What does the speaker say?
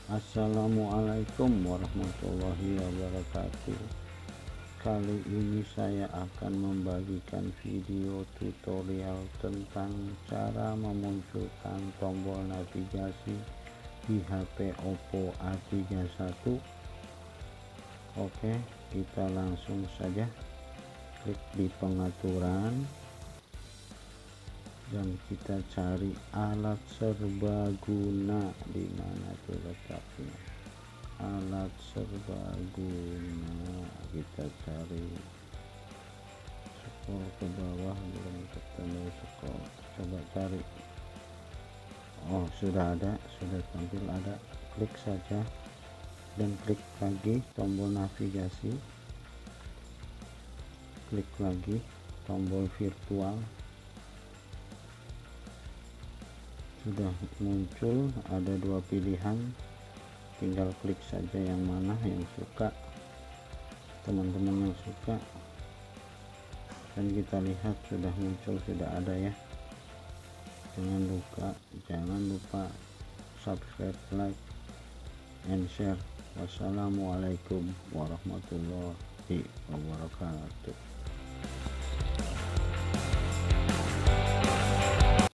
Assalamualaikum warahmatullahi wabarakatuh. Kali ini saya akan membagikan video tutorial tentang cara memunculkan tombol navigasi di HP Oppo A31. Oke, kita langsung saja klik di pengaturan dan kita cari alat serbaguna. Di mana tuh letaknya alat serbaguna? Kita cari, scroll ke bawah, belum ketemu. Scroll, coba cari. Oh, sudah ada, sudah tampil ada. Klik saja dan klik lagi tombol navigasi, klik lagi tombol virtual. Sudah muncul, ada dua pilihan, tinggal klik saja yang mana yang suka, teman-teman yang suka. Dan kita lihat sudah muncul, sudah ada ya. Jangan lupa subscribe, like, and share. Wassalamualaikum warahmatullahi wabarakatuh.